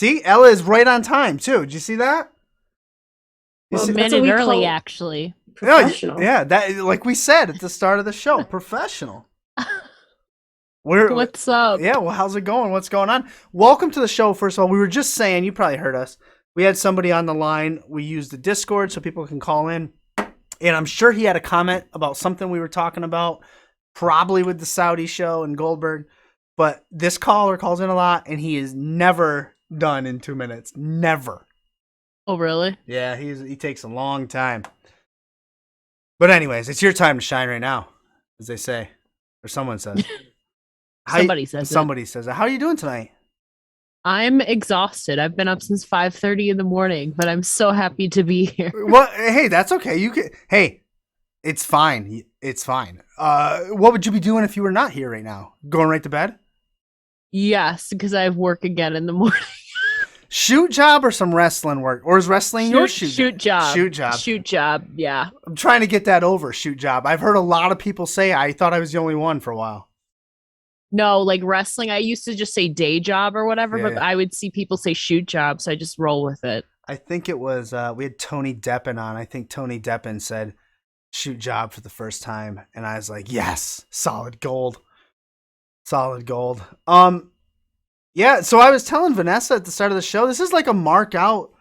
See, Ella is right on time too. Did you see that? Well, A that's what minute we early, call actually. professional. Yeah, that like we said at the start of the show, professional. We're What's up? Yeah, well, how's it going? What's going on? Welcome to the show. First of all, we were just saying, you probably heard us. We had somebody on the line. We used the Discord so people can call in. And I'm sure he had a comment about something we were talking about, probably with the Saudi show and Goldberg. But this caller calls in a lot, and he is never done in 2 minutes. Never. Oh, really? Yeah, he takes a long time. But anyways, it's your time to shine right now, as they say, or someone says. Somebody says it. Somebody says it. How are you doing tonight? I'm exhausted. I've been up since 5:30 in the morning, but I'm so happy to be here. Well, hey, that's okay. You can. Hey, it's fine. It's fine. What would you be doing if you were not here right now? Going right to bed? Yes, because I have work again in the morning. Shoot job or some wrestling work, or is wrestling your shoot job. Shoot job. Shoot job. Yeah. I'm trying to get that over. Shoot job. I've heard a lot of people say. I thought I was the only one for a while. No, like wrestling. I used to just say day job or whatever, Yeah, but yeah. I would see people say shoot job, so I just roll with it. I think it was we had Tony Deppen on. I think Tony Deppen said shoot job for the first time, and I was like, yes, solid gold. Solid gold. Yeah, so I was telling Vanessa at the start of the show, this is like a mark out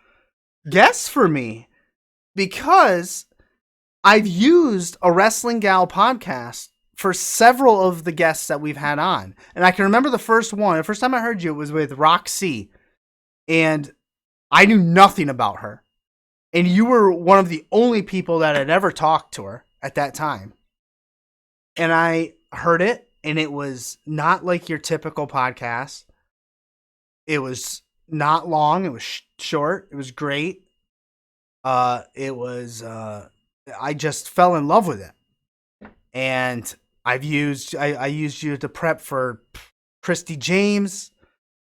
guess for me because I've used a Wrestling Gal podcast for several of the guests that we've had on. And I can remember the first one. The first time I heard you, it was with Roxy. And I knew nothing about her. And you were one of the only people that had ever talked to her at that time. And I heard it, and it was not like your typical podcast. It was not long. It was short. It was great. I just fell in love with it. And I used you to prep for Christy James.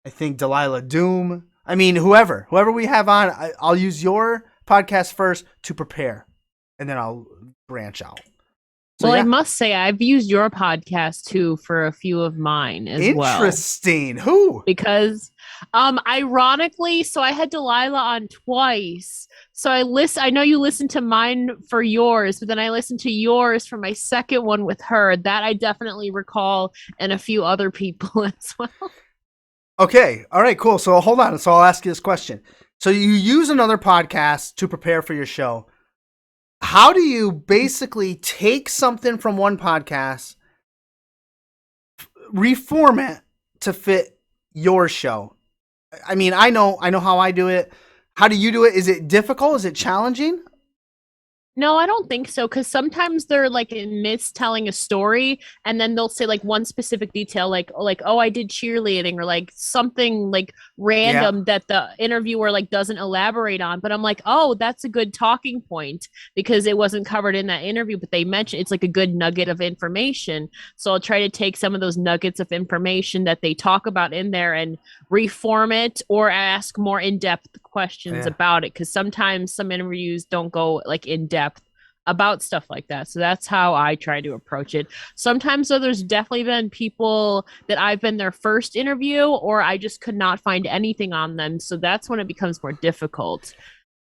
I think Delilah Doom. I mean, whoever we have on, I'll use your podcast first to prepare, and then I'll branch out. So, Well, yeah. I must say I've used your podcast too for a few of mine as well. Interesting. Who? Because ironically, so I had Delilah on twice. So I know you listened to mine for yours, but then I listened to yours for my second one with her. That I definitely recall, and a few other people as well. Okay. All right, cool. So hold on. So I'll ask you this question. So you use another podcast to prepare for your show. How do you basically take something from one podcast, reform it to fit your show? I mean, I know how I do it. How do you do it? Is it difficult? Is it challenging? No, I don't think so. Because sometimes they're like in midst telling a story, and then they'll say like one specific detail, like oh, I did cheerleading, or like something like random that the interviewer like doesn't elaborate on. But I'm like, oh, that's a good talking point because it wasn't covered in that interview, but they mentioned it's like a good nugget of information. So I'll try to take some of those nuggets of information that they talk about in there and reform it or ask more in-depth questions about it, because sometimes some interviews don't go like in depth about stuff like that. So that's how I try to approach it. Sometimes though, there's definitely been people that I've been their first interview or I just could not find anything on them, so that's when it becomes more difficult.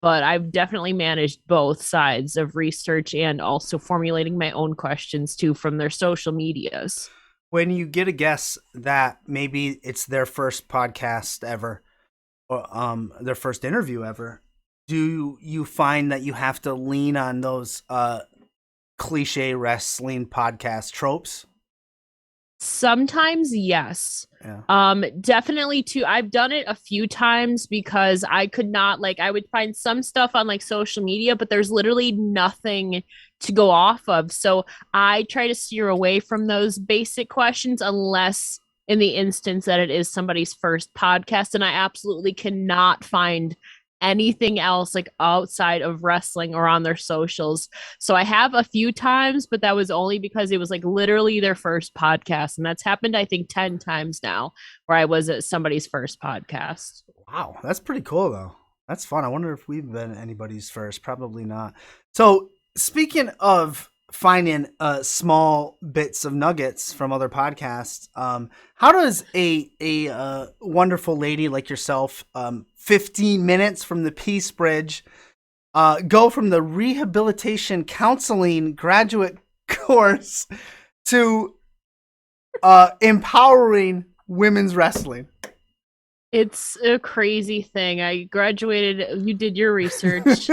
But I've definitely managed both sides of research and also formulating my own questions too from their social medias. When you get a guest that maybe it's their first podcast ever, or their first interview ever, do you find that you have to lean on those cliche wrestling podcast tropes? Sometimes, yes. Yeah. Definitely too. I've done it a few times because I could not like I would find some stuff on like social media, but there's literally nothing to go off of. So I try to steer away from those basic questions unless in the instance that it is somebody's first podcast. And I absolutely cannot find anything else like outside of wrestling or on their socials. So I have a few times, but that was only because it was like literally their first podcast. And that's happened, I think, 10 times now where I was at somebody's first podcast. Wow, that's pretty cool though. That's fun. I wonder if we've been anybody's first. Probably not. So speaking of finding small bits of nuggets from other podcasts. How does a wonderful lady like yourself, 15 minutes from the Peace Bridge, go from the rehabilitation counseling graduate course to empowering women's wrestling? It's a crazy thing. I graduated. You did your research.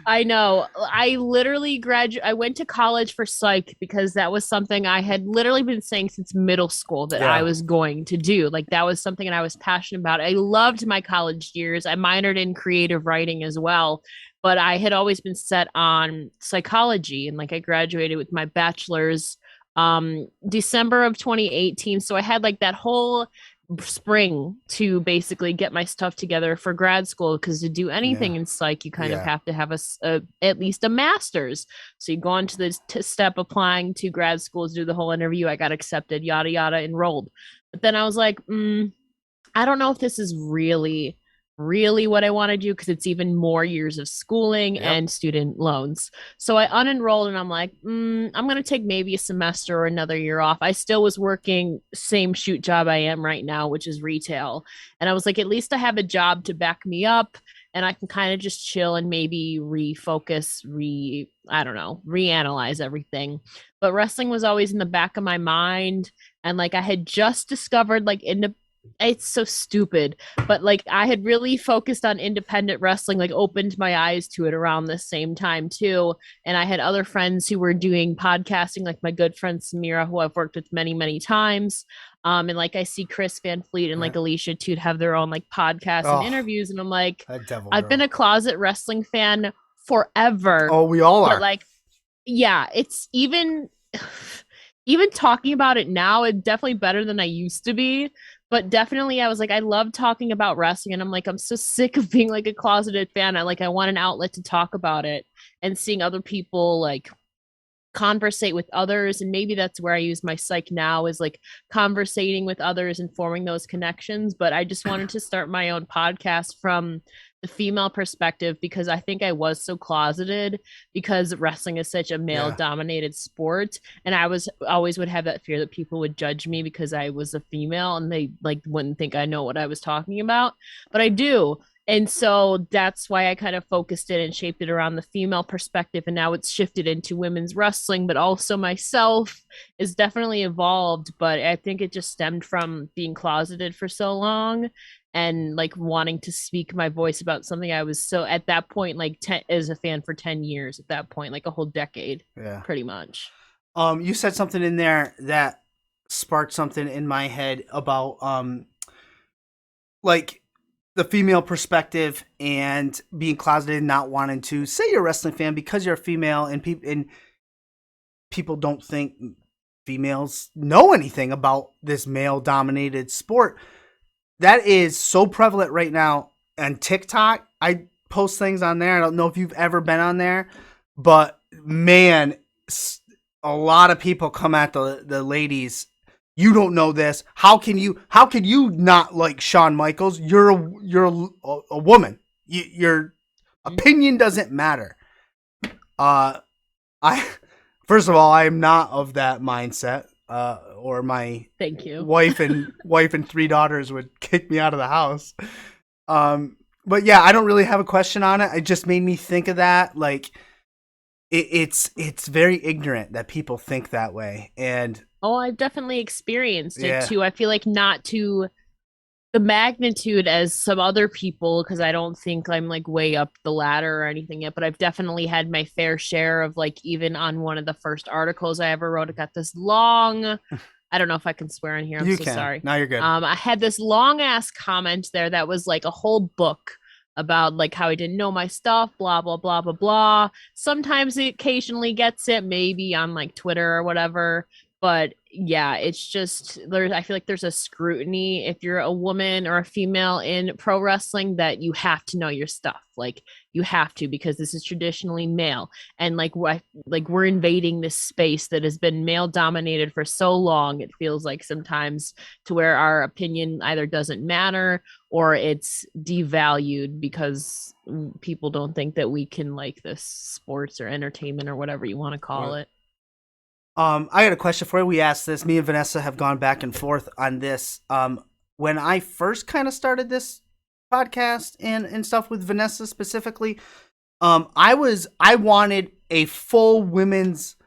I know. I literally I went to college for psych because that was something I had literally been saying since middle school that I was going to do. Like that was something that I was passionate about. I loved my college years. I minored in creative writing as well, but I had always been set on psychology, and like I graduated with my bachelor's December of 2018. So I had like that whole spring to basically get my stuff together for grad school, because to do anything in psych you kind of have to have at least a master's. So you go on to the step applying to grad schools, do the whole interview. I got accepted, yada yada, enrolled. But then I was like, I don't know if this is really what I want to do, because it's even more years of schooling and student loans. So I unenrolled and I'm like, I'm going to take maybe a semester or another year off. I still was working same shoot job I am right now, which is retail. And I was like, at least I have a job to back me up and I can kind of just chill and maybe refocus, I don't know, reanalyze everything. But wrestling was always in the back of my mind. And like I had just discovered like it's so stupid, but like I had really focused on independent wrestling, like opened my eyes to it around the same time too. And I had other friends who were doing podcasting, like my good friend Samira, who I've worked with many times. And like I see Chris Van Fleet and like Alicia Toot have their own like podcasts and interviews, and I'm like, I've been a closet wrestling fan forever. Oh, we all are. But like, yeah, it's even talking about it now, it's definitely better than I used to be. But definitely I was like, I love talking about wrestling, and I'm like, I'm so sick of being like a closeted fan. I want an outlet to talk about it, and seeing other people like conversate with others. And maybe that's where I use my psych now, is like conversating with others and forming those connections. But I just wanted to start my own podcast from the female perspective, because I think I was so closeted because wrestling is such a male dominated sport, and I was always would have that fear that people would judge me because I was a female and they like wouldn't think I know what I was talking about, but I do. And so that's why I kind of focused it and shaped it around the female perspective. And now it's shifted into women's wrestling, but also myself is definitely evolved. But I think it just stemmed from being closeted for so long and like wanting to speak my voice about something I was so at that point, like as a fan for 10 years at that point, like a whole decade, pretty much. You said something in there that sparked something in my head about like the female perspective and being closeted and not wanting to say you're a wrestling fan because you're a female, and people don't think females know anything about this male dominated sport. That is so prevalent right now on TikTok. I post things on there. I don't know if you've ever been on there, but man, a lot of people come at the ladies. You don't know this. How can you not like Shawn Michaels? You're a woman. Your opinion doesn't matter. I first of all, I am not of that mindset. Or my thank you wife and 3 daughters would kick me out of the house. But yeah, I don't really have a question on it. It just made me think of that. Like it's very ignorant that people think that way. And I've definitely experienced it too. I feel like not to the magnitude as some other people, because I don't think I'm like way up the ladder or anything yet, but I've definitely had my fair share of like, even on one of the first articles I ever wrote, it got this long, I don't know if I can swear in here. I'm sorry. No, you're good. I had this long ass comment there that was like a whole book about like how I didn't know my stuff, blah, blah, blah, blah, blah. Sometimes it occasionally gets it, maybe on like Twitter or whatever. But yeah, it's just there's I feel like there's a scrutiny if you're a woman or a female in pro wrestling that you have to know your stuff. Like you have to because this is traditionally male and like we're invading this space that has been male dominated for so long. It feels like sometimes to where our opinion either doesn't matter or it's devalued because people don't think that we can like this sports or entertainment or whatever you want to call Right. it. I got a question for you. We asked this. Me and Vanessa have gone back and forth on this. When I first kind of started this podcast and stuff with Vanessa specifically, I wanted a full women's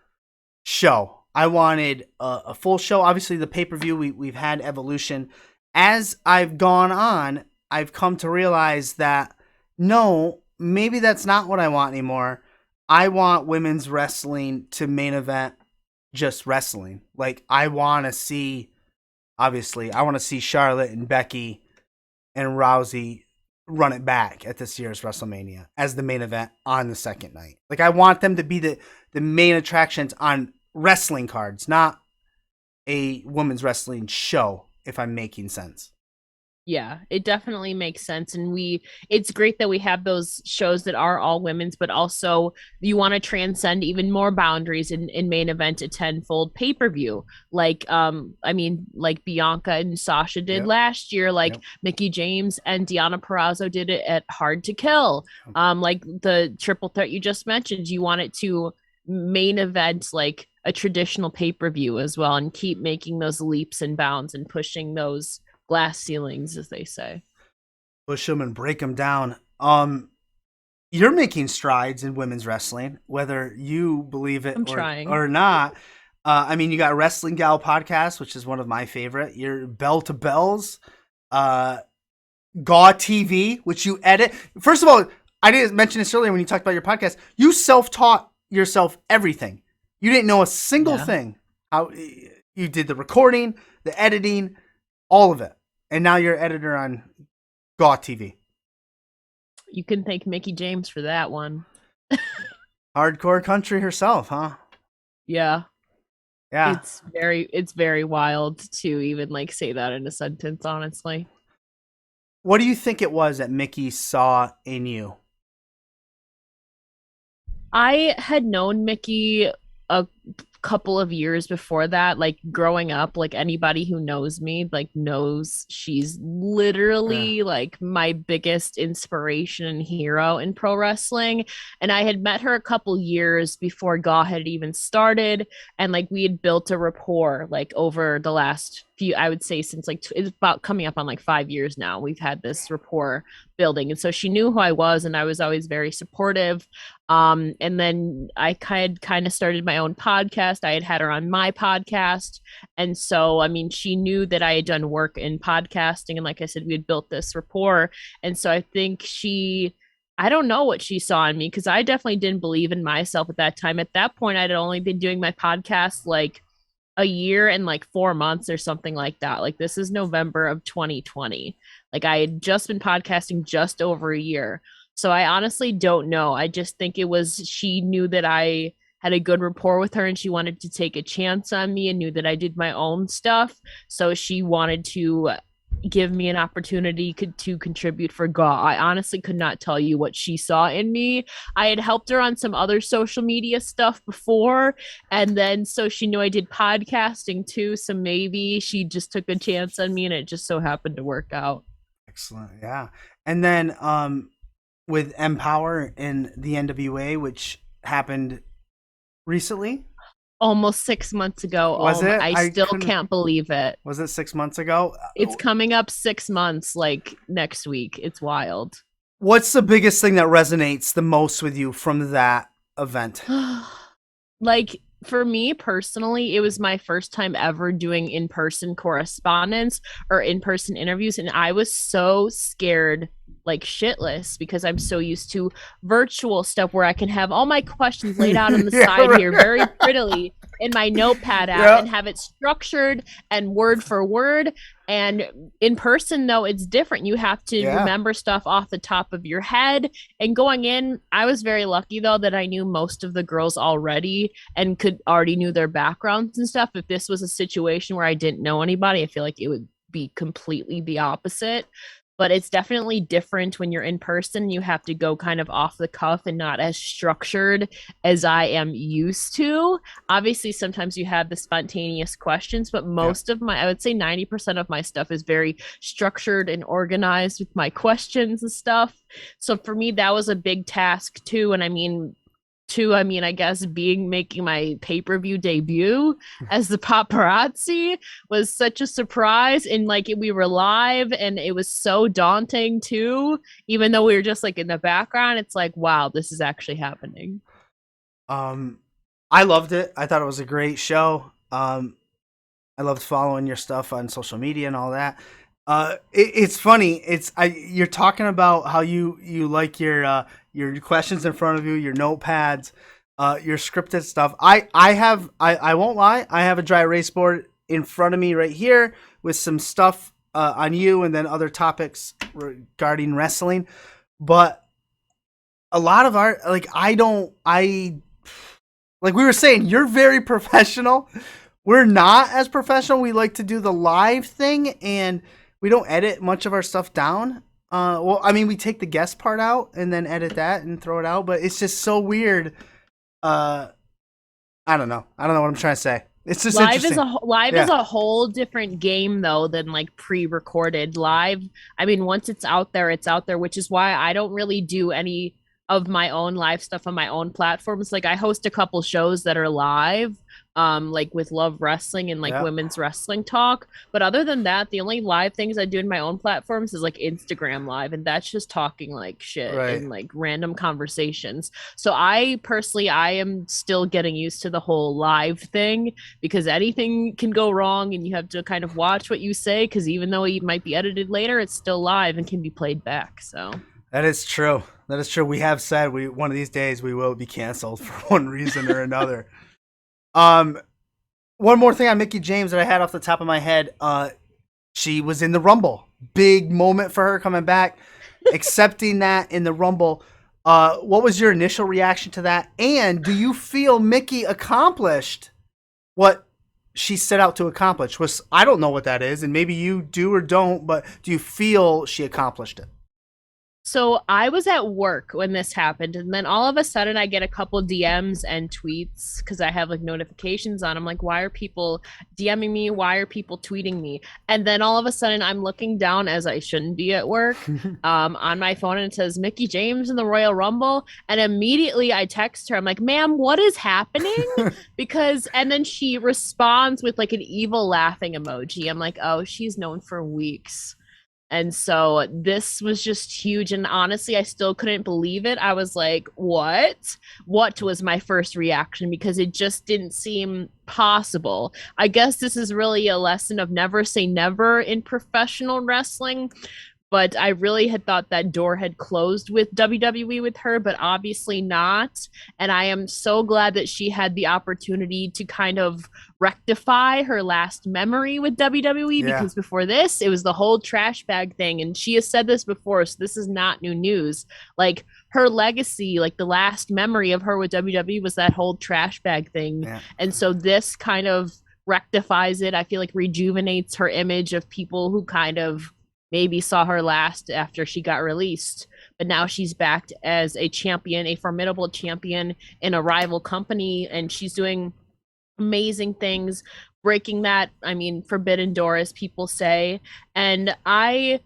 show. I wanted a full show. Obviously, the pay per view we've had Evolution. As I've gone on, I've come to realize that no, maybe that's not what I want anymore. I want women's wrestling to main event just wrestling. Like I want to see, obviously, I want to see Charlotte and Becky and Rousey run it back at this year's WrestleMania as the main event on the second night. Like I want them to be the main attractions on wrestling cards, not a women's wrestling show, if I'm making sense. Yeah, it definitely makes sense. And it's great that we have those shows that are all women's, but also you want to transcend even more boundaries in main event a tenfold pay-per-view. Like Bianca and Sasha did Yep. last year, like Yep. Mickie James and Deonna Purrazzo did it at Hard to Kill. Like the triple threat you just mentioned, you want it to main event like a traditional pay-per-view as well and keep making those leaps and bounds and pushing those glass ceilings, as they say. Push them and break them down. You're making strides in women's wrestling, whether you believe it I'm trying. or not. I mean, you got Wrestling Gal podcast, which is one of my favorite. Your Bell to Bells, Gaw TV, which you edit. First of all, I didn't mention this earlier when you talked about your podcast. You self-taught yourself everything. You didn't know a single thing. How you did the recording, the editing, all of it. And now you're editor on Gaw TV. You can thank Mickie James for that one. Hardcore country herself, huh? Yeah. Yeah. It's very wild to even like say that in a sentence, honestly. What do you think it was that Mickie saw in you? I had known Mickie a couple of years before that, like growing up, like anybody who knows me like knows she's literally like my biggest inspiration and hero in pro wrestling. And I had met her a couple years before Gaw had even started, and like we had built a rapport like over the last few, I would say since like it's about coming up on like 5 years now, we've had this rapport building. And so she knew who I was and I was always very supportive. And then I kind of started my own podcast. I had her on my podcast. And so, I mean, she knew that I had done work in podcasting. And like I said, we had built this rapport. And so I think I don't know what she saw in me because I definitely didn't believe in myself at that time. At that point, I'd only been doing my podcast like a year and like 4 months or something like that. Like this is November of 2020. Like I had just been podcasting just over a year. So I honestly don't know. I just think it was she knew that I had a good rapport with her and she wanted to take a chance on me and knew that I did my own stuff. So she wanted to give me an opportunity to contribute for Gaw. I honestly could not tell you what she saw in me. I had helped her on some other social media stuff before, and then so she knew I did podcasting too, so maybe she just took a chance on me and it just so happened to work out. Excellent. Yeah. And then with Empower in the NWA, which happened recently. Almost 6 months ago. Was it? I still can't believe it. Was it 6 months ago? It's coming up 6 months, like next week. It's wild. What's the biggest thing that resonates the most with you from that event? Like for me personally, it was my first time ever doing in-person correspondence or in-person interviews, and I was so scared like shitless because I'm so used to virtual stuff where I can have all my questions laid out on the Yeah, side right. here very prettily in my notepad app Yeah. and have it structured and word for word. And in person, though, it's different. You have to Yeah. remember stuff off the top of your head. And going in, I was very lucky, though, that I knew most of the girls already and could already knew their backgrounds and stuff. If this was a situation where I didn't know anybody, I feel like it would be completely the opposite. But it's definitely different when you're in person. You have to go kind of off the cuff and not as structured as I am used to. Obviously, sometimes you have the spontaneous questions, but most of my, I would say 90% of my stuff is very structured and organized with my questions and stuff. So for me, that was a big task too. And I mean, I guess being making my pay-per-view debut as the paparazzi was such a surprise. And like we were live and it was so daunting too, even though we were just like in the background. It's like, wow, this is actually happening. I loved it. I thought it was a great show. I loved following your stuff on social media and all that. It's funny. You're talking about how you like your questions in front of you, your notepads, your scripted stuff. I won't lie. I have a dry erase board in front of me right here with some stuff on you and then other topics regarding wrestling. But a lot of our like we were saying, you're very professional. We're not as professional. We like to do the live thing, and we don't edit much of our stuff down. Well, I mean, we take the guest part out and then edit that and throw it out, but it's just so weird. I don't know. I don't know what I'm trying to say. It's just Live is Yeah. a whole different game though than like pre-recorded. Live, I mean, once it's out there, which is why I don't really do any of my own live stuff on my own platforms. Like I host a couple shows that are live, like with Love Wrestling and like Yeah. Women's Wrestling Talk. But other than that, the only live things I do in my own platforms is like Instagram Live, and that's just talking like shit Right. and like random conversations. So I personally, I am still getting used to the whole live thing because anything can go wrong and you have to kind of watch what you say because even though it might be edited later, it's still live and can be played back. So That is true. That is true. We have said one of these days we will be canceled for one reason or another. One more thing on Mickie James that I had off the top of my head. She was in the Rumble. Big moment for her coming back, accepting that in the Rumble. What was your initial reaction to that? And do you feel Mickie accomplished what she set out to accomplish? I don't know what that is, and maybe you do or don't, but do you feel she accomplished it? So I was at work when this happened, and then all of a sudden I get a couple DMs and tweets because I have like notifications on. I'm like, why are people DMing me? Why are people tweeting me? And then all of a sudden I'm looking down as I shouldn't be at work on my phone, and it says Mickie James in the Royal Rumble. And immediately I text her. I'm like, ma'am, what is happening? And then she responds with like an evil laughing emoji. I'm like, oh, she's known for weeks. And so this was just huge. And honestly, I still couldn't believe it. I was like, what? What was my first reaction? Because it just didn't seem possible. I guess this is really a lesson of never say never in professional wrestling. But I really had thought that door had closed with WWE with her, but obviously not. And I am so glad that she had the opportunity to kind of rectify her last memory with WWE because before this, it was the whole trash bag thing. And she has said this before, so this is not new news. Like her legacy, like the last memory of her with WWE was that whole trash bag thing. Yeah. And so this kind of rectifies it. I feel like rejuvenates her image of people who kind of maybe saw her last after she got released, but now she's backed as a champion, a formidable champion in a rival company, and she's doing amazing things, breaking that, I mean, forbidden door, as people say. And I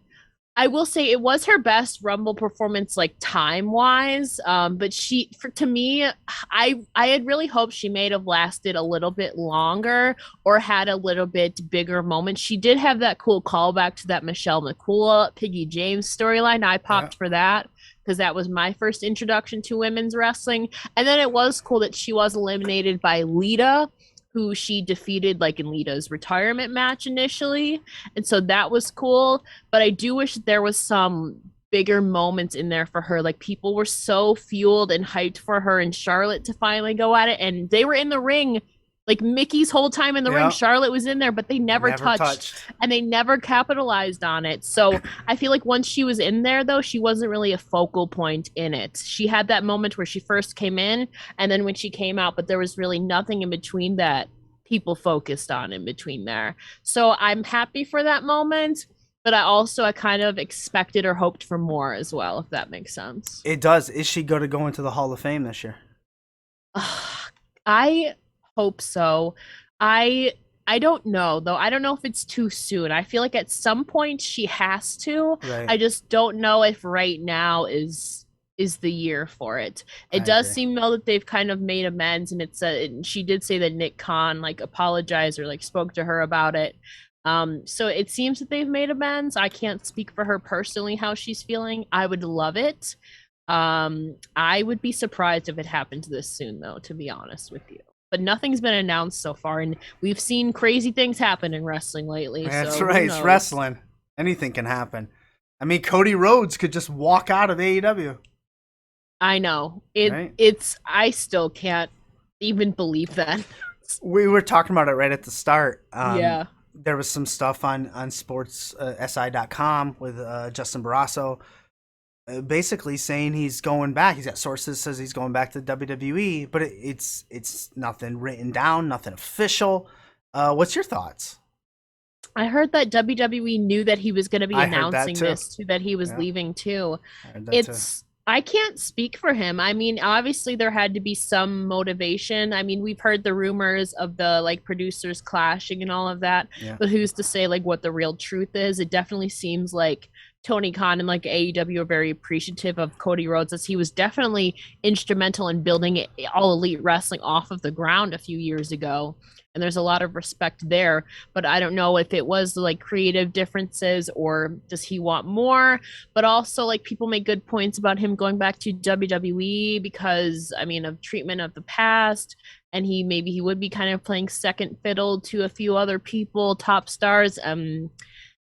will say it was her best Rumble performance, like time wise. But to me, I had really hoped she may have lasted a little bit longer or had a little bit bigger moment. She did have that cool callback to that Michelle McCool, Mickie James storyline. I popped for that because that was my first introduction to women's wrestling. And then it was cool that she was eliminated by Lita, who she defeated like in Lita's retirement match initially. And so that was cool. But I do wish there was some bigger moments in there for her. Like people were so fueled and hyped for her and Charlotte to finally go at it, and they were in the ring. Like Mickie's whole time in the ring, Charlotte was in there, but they never touched and they never capitalized on it. So I feel like once she was in there, though, she wasn't really a focal point in it. She had that moment where she first came in and then when she came out, but there was really nothing in between that people focused on in between there. So I'm happy for that moment, but I kind of expected or hoped for more as well, if that makes sense. It does. Is she going to go into the Hall of Fame this year? I hope so. I don't know though. I don't know if it's too soon. I feel like at some point she has to. Right. I just don't know if right now is the year for it. It does seem though that they've kind of made amends, and she did say that Nick Khan like apologized or like spoke to her about it. So it seems that they've made amends. I can't speak for her personally how she's feeling. I would love it. I would be surprised if it happens this soon though, to be honest with you. But nothing's been announced so far, and we've seen crazy things happen in wrestling lately. That's right. It's wrestling. Anything can happen. I mean, Cody Rhodes could just walk out of AEW. I know. I still can't even believe that. We were talking about it right at the start. Yeah. There was some stuff on sportssi.com with Justin Barrasso basically saying he's going back. He's got sources says he's going back to WWE, but it's nothing written down, nothing official. What's your thoughts? I heard that WWE knew that he was going to be announcing this too, that he was leaving too. I can't speak for him. I mean, obviously there had to be some motivation. I mean, we've heard the rumors of the like producers clashing and all of that, but who's to say like what the real truth is? It definitely seems like Tony Khan and like AEW are very appreciative of Cody Rhodes, as he was definitely instrumental in building All Elite Wrestling off of the ground a few years ago. And there's a lot of respect there, but I don't know if it was like creative differences or does he want more. But also like people make good points about him going back to WWE because I mean of treatment of the past, and he would be kind of playing second fiddle to a few other people, top stars.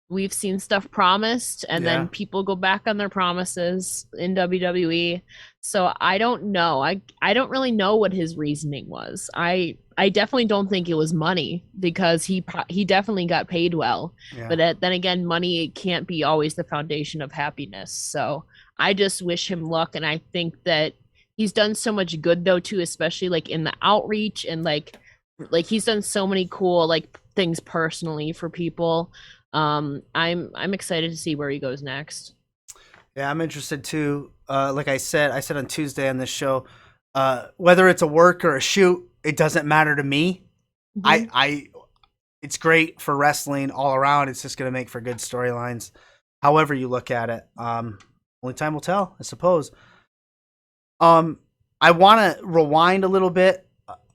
We've seen stuff promised and then people go back on their promises in WWE. So I don't know. I don't really know what his reasoning was. I definitely don't think it was money, because he definitely got paid well. But then again, money can't be always the foundation of happiness. So I just wish him luck. And I think that he's done so much good though too, especially like in the outreach and like he's done so many cool like things personally for people. I'm excited to see where he goes next. Yeah, I'm interested too. Like I said on Tuesday on this show, whether it's a work or a shoot, it doesn't matter to me. Mm-hmm. It's great for wrestling all around. It's just going to make for good storylines. However you look at it, only time will tell, I suppose. I want to rewind a little bit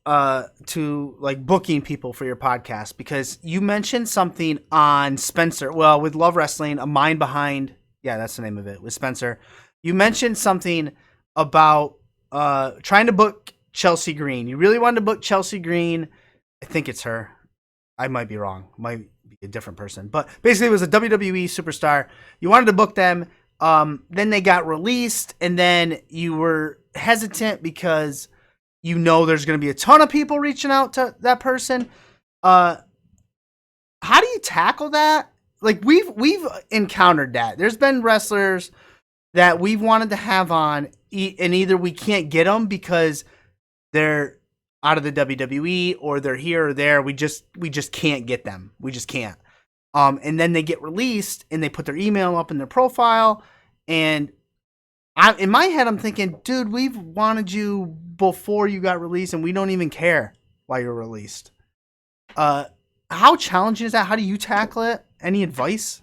to like booking people for your podcast, because you mentioned something on Spencer. Well, with Love Wrestling, A Mind Behind. Yeah, that's the name of it, with Spencer. You mentioned something about trying to book Chelsea Green. You really wanted to book Chelsea Green. I think it's her. I might be wrong. Might be a different person. But basically it was a WWE superstar. You wanted to book them. Then they got released, and then you were hesitant because you know there's going to be a ton of people reaching out to that person. How do you tackle that? Like we've encountered that. There's been wrestlers that we've wanted to have on, and either we can't get them because they're out of the WWE or they're here or there. We just can't get them. We just can't. And then they get released and they put their email up in their profile, and in my head, I'm thinking, dude, we've wanted you before you got released, and we don't even care why you're released. How challenging is that? How do you tackle it? Any advice?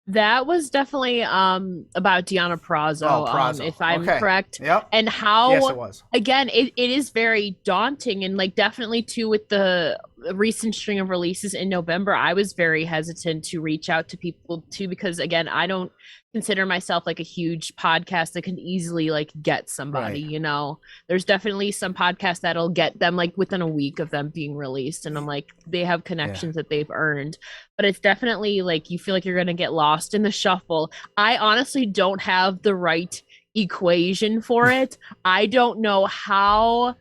That was definitely about Deonna Purrazzo, if I'm correct. Yep. And how, yes, it was. Again, it is very daunting, and like definitely too with the recent string of releases in November, I was very hesitant to reach out to people too, because again, I don't consider myself like a huge podcast that can easily like get somebody, Right. There's definitely some podcasts that'll get them like within a week of them being released. And I'm like, they have Yeah. connections that they've earned. But it's definitely like you feel like you're gonna get lost in the shuffle. I honestly don't have the right equation for it. I don't know how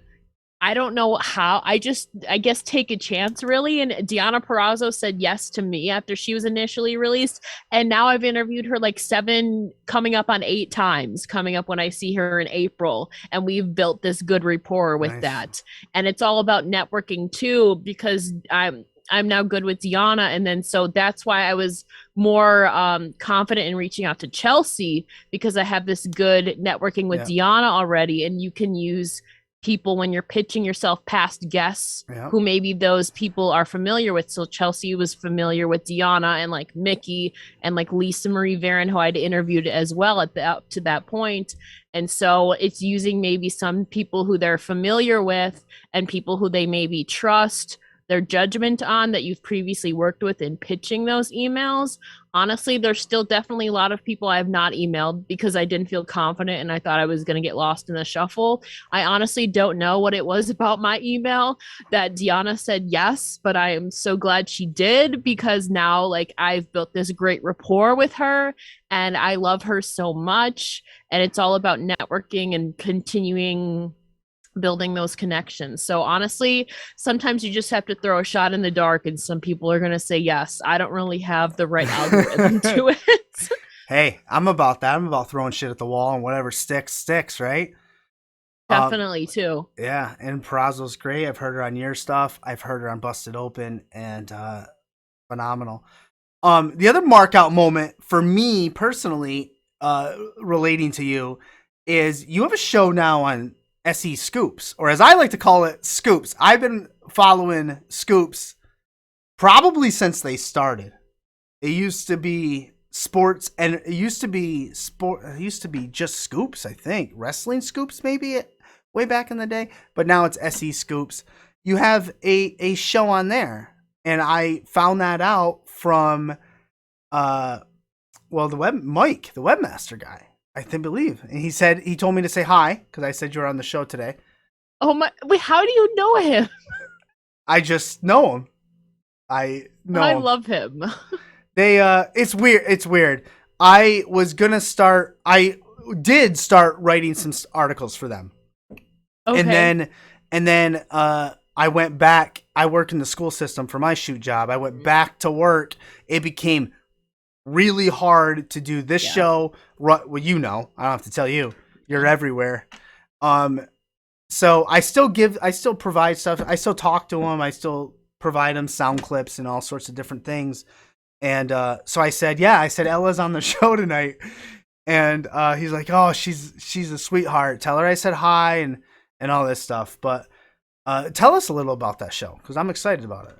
I don't know how. I guess, take a chance, really. And Deanna Perrazzo said yes to me after she was initially released. And now I've interviewed her like 7, coming up on 8 times, coming up when I see her in April. And we've built this good rapport with Nice. that. And it's all about networking too, because I'm now good with Deanna. And then so that's why I was more confident in reaching out to Chelsea, because I have this good networking with Yeah. Deanna already. And you can use people when you're pitching yourself past guests Yeah. who maybe those people are familiar with. So Chelsea was familiar with Deanna and like Mickie and like Lisa Marie Varon, who I'd interviewed as well at the up to that point. And so it's using maybe some people who they're familiar with and people who they maybe trust their judgment on that you've previously worked with in pitching those emails. Honestly, there's still definitely a lot of people I have not emailed because I didn't feel confident and I thought I was going to get lost in the shuffle. I honestly don't know what it was about my email that Deanna said yes, but I am so glad she did, because now like I've built this great rapport with her and I love her so much. And it's all about networking and continuing building those connections. So honestly, sometimes you just have to throw a shot in the dark and some people are going to say yes. I don't really have the right algorithm to it. Hey, I'm about that. I'm about throwing shit at the wall and whatever sticks, sticks, right? Definitely too. Yeah, and Perazzo's great. I've heard her on your stuff. I've heard her on Busted Open, and phenomenal. The other mark out moment for me personally, relating to you, is you have a show now on SE Scoops, or as I like to call it, Scoops. I've been following Scoops probably since they started. It used to be sports, and it used to be sport. It used to be just Scoops, I think, wrestling Scoops, maybe way back in the day. But now it's SE Scoops. You have a show on there, and I found that out from well, the webmaster guy, I think, believe. And he told me to say hi because I said you were on the show today. Oh my, wait, how do you know him? I just know him. I know I him. love him. It's weird. It's weird. I did start writing some articles for them. Okay. And then I went back. I worked in the school system for my shoot job. I went back to work. It became really hard to do this show. Well, I don't have to tell you. You're everywhere. So I still provide stuff. I still talk to them. I still provide them sound clips and all sorts of different things. And so I said, Ella's on the show tonight. And he's like, oh, she's a sweetheart. Tell her I said hi and all this stuff. But tell us a little about that show, because I'm excited about it.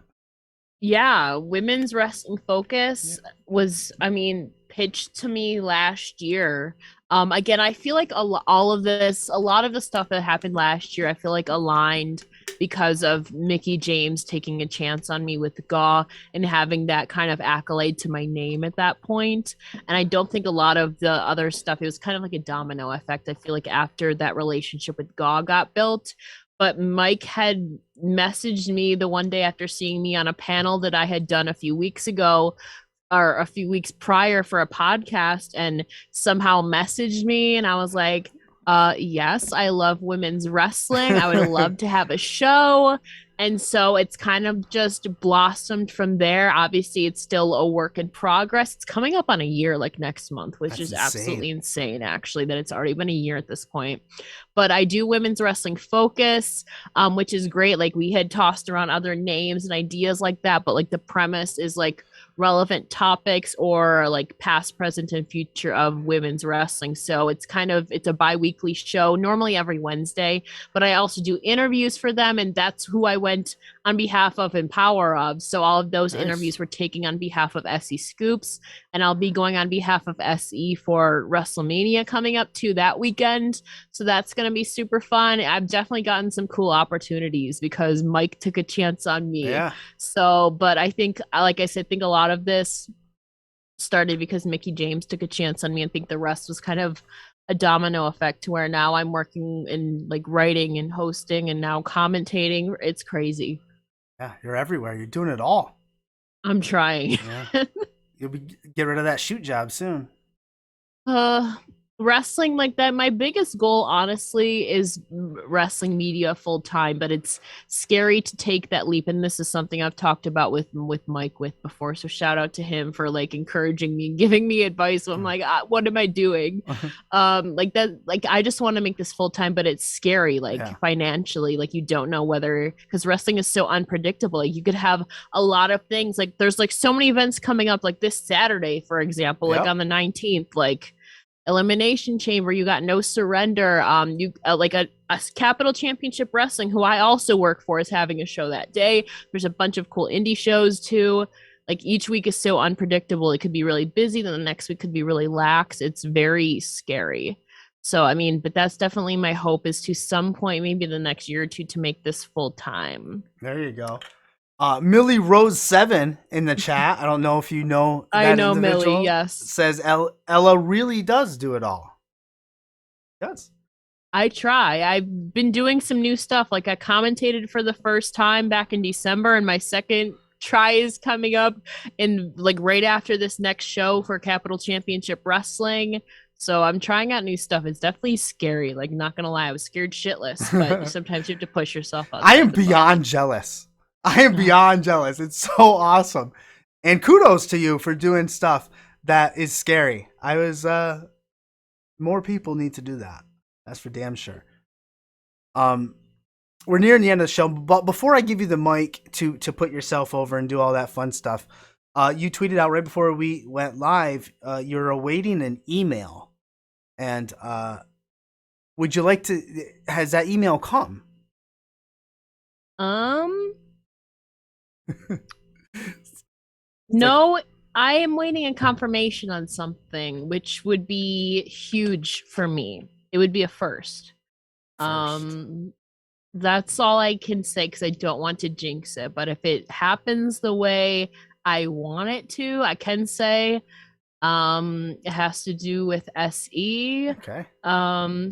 Yeah, Women's Wrestling Focus was, I mean, pitched to me last year. Again, I feel like a lot of the stuff that happened last year, I feel like aligned because of Mickie James taking a chance on me with Gaw and having that kind of accolade to my name at that point. And I don't think a lot of the other stuff, it was kind of like a domino effect. I feel like after that relationship with Gaw got built, but Mike had messaged me the one day after seeing me on a panel that I had done a few weeks ago or a few weeks prior for a podcast, and somehow messaged me, and I was like, yes, I love women's wrestling. I would love to have a show. And so it's kind of just blossomed from there. Obviously, it's still a work in progress. It's coming up on a year like next month, which That's is insane. absolutely insane, actually, that it's already been a year at this point. But I do Women's Wrestling Focus, which is great. Like, we had tossed around other names and ideas like that, but like the premise is like relevant topics or like past, present, and future of women's wrestling. So it's a bi-weekly show, normally every Wednesday, but I also do interviews for them, and that's who I went on behalf of and Power of. So all of those Nice. interviews were taking on behalf of SE Scoops, and I'll be going on behalf of SE for WrestleMania coming up too that weekend. So that's going to be super fun. I've definitely gotten some cool opportunities because Mike took a chance on me. Yeah. So, but I think, like I said, I think a lot of this started because Mickie James took a chance on me. I think the rest was kind of a domino effect to where now I'm working in like writing and hosting and now commentating. It's crazy. Yeah, you're everywhere. You're doing it all. I'm trying. Yeah. You'll get rid of that shoot job soon. Wrestling like that, my biggest goal honestly is wrestling media full time, but it's scary to take that leap, and this is something I've talked about with Mike with before, so shout out to him for like encouraging me and giving me advice. I'm like, what am I doing? Like that, like I just want to make this full time, but it's scary, like financially, like you don't know whether, because wrestling is so unpredictable. Like you could have a lot of things, like there's like so many events coming up, like this Saturday for example, like on the 19th, like Elimination Chamber, you got No Surrender, you like a Capital Championship Wrestling, who I also work for, is having a show that day. There's a bunch of cool indie shows too. Like each week is so unpredictable. It could be really busy, then the next week could be really lax. It's very scary. So I mean, but that's definitely my hope, is to some point, maybe the next year or two, to make this full time. There you go. Millie Rose 7 in the chat. I don't know if you know that I know individual. Millie, yes. Says Ella really does do it all. Yes. I try. I've been doing some new stuff. Like I commentated for the first time back in December, and my second try is coming up in like right after this next show for Capital Championship Wrestling. So I'm trying out new stuff. It's definitely scary. Like, not gonna lie, I was scared shitless, but sometimes you have to push yourself out. I am beyond jealous. I am beyond jealous. It's so awesome. And kudos to you for doing stuff that is scary. I was more people need to do that. That's for damn sure. We're nearing the end of the show, but before I give you the mic to put yourself over and do all that fun stuff, you tweeted out right before we went live, you're awaiting an email. And would you like to, has that email come? No, I am waiting a confirmation on something, which would be huge for me. It would be a first. That's all I can say, because I don't want to jinx it. But if it happens the way I want it to, I can say it has to do with SE. Okay.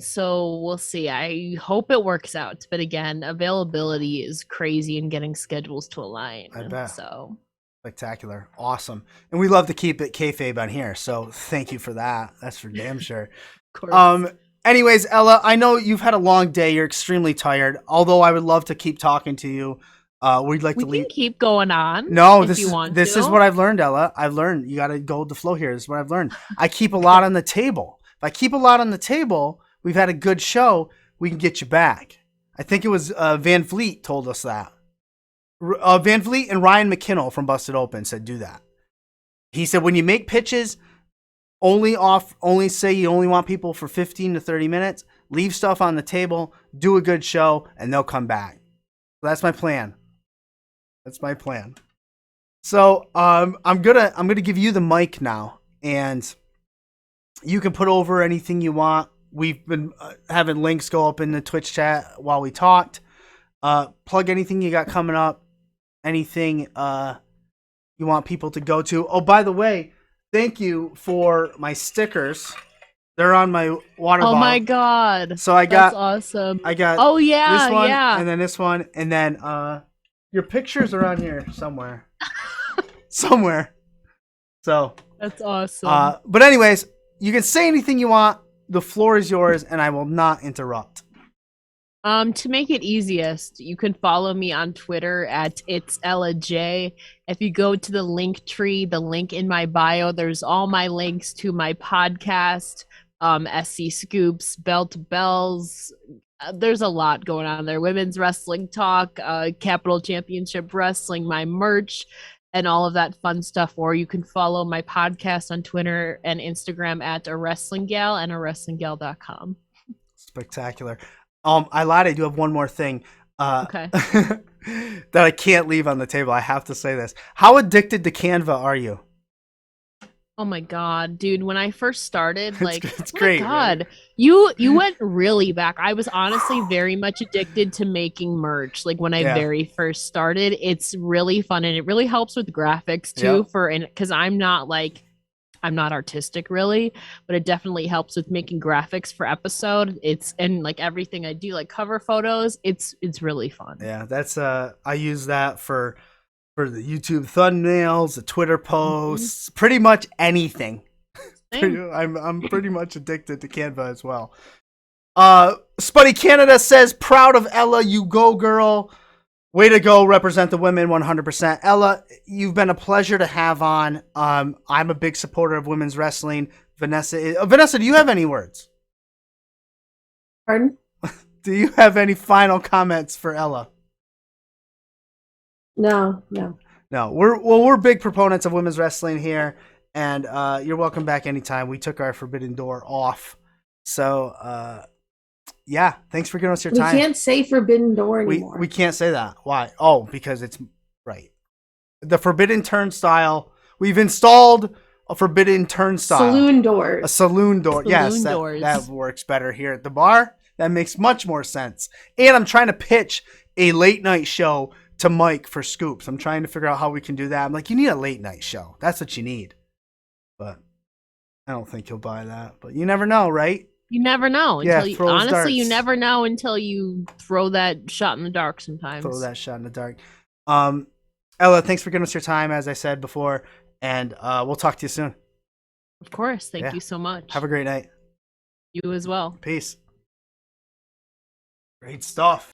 So we'll see. I hope it works out. But again, availability is crazy and getting schedules to align. I bet. So spectacular. Awesome. And we love to keep it kayfabe on here. So thank you for that. That's for damn sure. Of course. Anyways, Ella, I know you've had a long day. You're extremely tired. Although I would love to keep talking to you. We can keep going on. No, this is what I've learned, Ella. I've learned you got to go with the flow here. This is what I've learned. I keep a lot on the table. If I keep a lot on the table, we've had a good show. We can get you back. I think it was Van Vliet told us that. Van Vliet and Ryan McKinnell from Busted Open said do that. He said when you make pitches, only say you only want people for 15 to 30 minutes. Leave stuff on the table. Do a good show, and they'll come back. So that's my plan. That's my plan. So I'm gonna give you the mic now, and you can put over anything you want. We've been having links go up in the Twitch chat while we talked. Plug anything you got coming up, anything you want people to go to. Oh, by the way, thank you for my stickers. They're on my water bottle. Oh my god! So that's awesome. I got. Oh yeah, this one, yeah. and then this one, and then your pictures are on here somewhere. Somewhere. So that's awesome. But anyways, you can say anything you want. The floor is yours, and I will not interrupt. To make it easiest, you can follow me on Twitter at It's Ella J. If you go to the link tree, the link in my bio, there's all my links to my podcast, SC Scoops, Bell to Bells. There's a lot going on there. Women's Wrestling Talk, Capital Championship Wrestling, my merch, and all of that fun stuff. Or you can follow my podcast on Twitter and Instagram at A Wrestling Gal and awrestlinggal.com. Spectacular. I lied. I do have one more thing. Okay. that I can't leave on the table. I have to say this. How addicted to Canva are you? Oh my God, dude, when I first started, like, It's oh my great, God, right? you went really back. I was honestly very much addicted to making merch. Like when I Yeah. very first started, it's really fun and it really helps with graphics too Yep. and because I'm not artistic really, but it definitely helps with making graphics for episode. It's and like everything I do, like cover photos, it's really fun. Yeah, that's I use that for the YouTube thumbnails, the Twitter Mhm. posts, pretty much anything. Same. I'm pretty much addicted to Canva as well. Spuddy Canada says, proud of Ella, you go girl. Way to go, represent the women 100%. Ella, you've been a pleasure to have on. I'm a big supporter of women's wrestling. Vanessa, do you have any words? Pardon? Do you have any final comments for Ella? No. No, we're big proponents of women's wrestling here, and you're welcome back anytime. We took our Forbidden Door off, so yeah, thanks for giving us your We time. can't say Forbidden Door anymore. We can't say that. Why? Oh, because it's right. The Forbidden Turnstile. We've installed a Forbidden Turnstile. Saloon doors. A saloon door. Yes, Doors. that works better here at the bar. That makes much more sense. And I'm trying to pitch a late night show to Mike for scoops. I'm trying to figure out how we can do that. I'm like, you need a late night show. That's what you need. But I don't think he'll buy that. But you never know, right? You never know Yeah, until you throw his honestly you darts. never know until you throw that shot in the dark sometimes. Throw that shot in the dark. Ella, thanks for giving us your time, as I said before, and we'll talk to you soon. Of course. Thank Yeah. you so much. Have a great night. You as well. Peace. Great stuff.